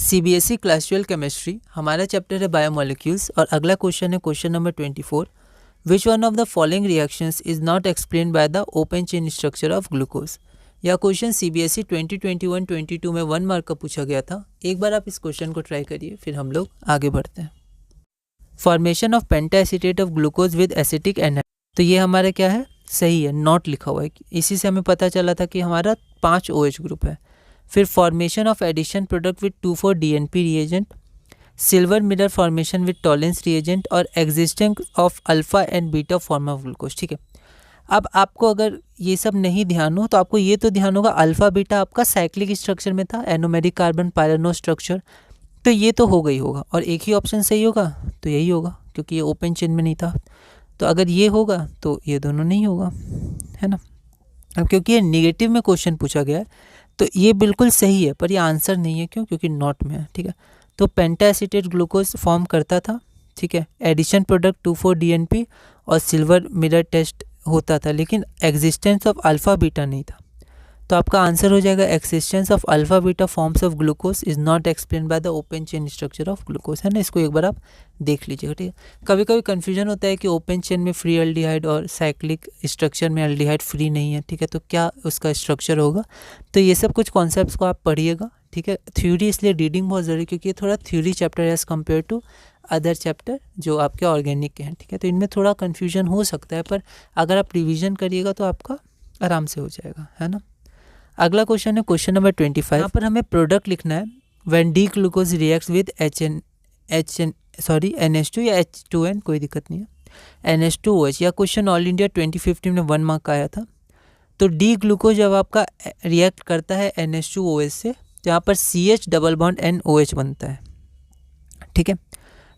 CBSE class 12 chemistry, हमारा chapter है biomolecules और अगला क्वेश्चन है question number 24। Which one of the following reactions is not explain by the open chain structure of glucose. यह question CBSE 2021-22 में 1 mark का पूछा गया था। एक बार आप इस क्वेश्चन को ट्राई करिए, फिर हम लोग आगे बढ़ते हैं। Formation of penta acetate of glucose with acetic anhydride, तो ये हमारा क्या है, सही है, नॉट लिखा हुआ है। इसी से हमें पता चला था कि हमारा 5 OH ग्रुप है। फिर formation of addition product with 2,4-DNP reagent, silver mirror formation with Tollens reagent और existence of alpha and beta form of glucose. ठीक है, अब आपको अगर ये सब नहीं ध्यान हो तो आपको ये तो ध्यान होगा, अल्फा बीटा आपका साइक्लिक स्ट्रक्चर में था, एनोमेरिक कार्बन पायरानो स्ट्रक्चर, तो ये तो हो गई होगा और एक ही ऑप्शन सही होगा तो यही होगा, क्योंकि ये ओपन चेन में नहीं था। तो अगर ये होगा तो ये दोनों नहीं होगा, है ना। अब क्योंकि ये निगेटिव में क्वेश्चन पूछा गया है तो ये बिल्कुल सही है, पर ये आंसर नहीं है। क्यों? क्योंकि नॉट में है। ठीक है, तो पेंटा एसीटेट ग्लूकोज फॉर्म करता था। ठीक है, एडिशन प्रोडक्ट 2,4-DNP और सिल्वर मिरर टेस्ट होता था, लेकिन एग्जिस्टेंस ऑफ अल्फा बीटा नहीं था। तो आपका आंसर हो जाएगा existence of alpha beta forms of glucose is not explain by the open chain structure of glucose, है ना। इसको एक बार आप देख लीजिएगा। ठीक है, कभी कभी कन्फ्यूजन होता है कि ओपन चेन में फ्री एल्डिहाइड और साइक्लिक स्ट्रक्चर में एल्डिहाइड फ्री नहीं है। ठीक है, तो क्या उसका स्ट्रक्चर होगा, तो ये सब कुछ कॉन्सेप्ट्स को आप पढ़िएगा। ठीक है, थ्योरी इसलिए रीडिंग बहुत ज़रूरी, क्योंकि ये थोड़ा थ्योरी चैप्टर है as compared to other chapter जो आपके ऑर्गेनिक के हैं। ठीक है, तो इनमें थोड़ा कन्फ्यूजन हो सकता है, पर अगर आप रिविजन करिएगा तो आपका आराम से हो जाएगा, है ना। अगला क्वेश्चन है क्वेश्चन नंबर 25। यहाँ पर हमें प्रोडक्ट लिखना है when D glucose reacts with NH2 या H2N, कोई दिक्कत नहीं है, NH2OH। यह क्वेश्चन ऑल इंडिया 2015 में 1 मार्क का आया था। तो डी ग्लूकोज जब आपका रिएक्ट करता है NH2OH से, तो यहाँ पर CH डबल बॉन्ड NOH बनता है। ठीक है,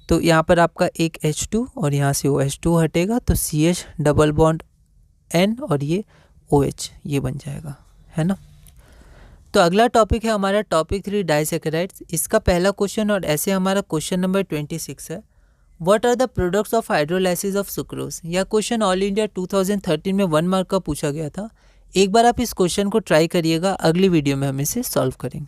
तो यहाँ पर आपका एक H2 और यहाँ से OH2 हटेगा, तो CH डबल बॉन्ड N और ये OH ये बन जाएगा, है ना। तो अगला टॉपिक है हमारा टॉपिक 3 डाइसैकेराइड्स। इसका पहला क्वेश्चन और ऐसे हमारा क्वेश्चन नंबर 26 है, what are the products of hydrolysis of sucrose. यह क्वेश्चन ऑल इंडिया 2013 में 1 मार्क का पूछा गया था। एक बार आप इस क्वेश्चन को ट्राई करिएगा, अगली वीडियो में हम इसे सॉल्व करेंगे।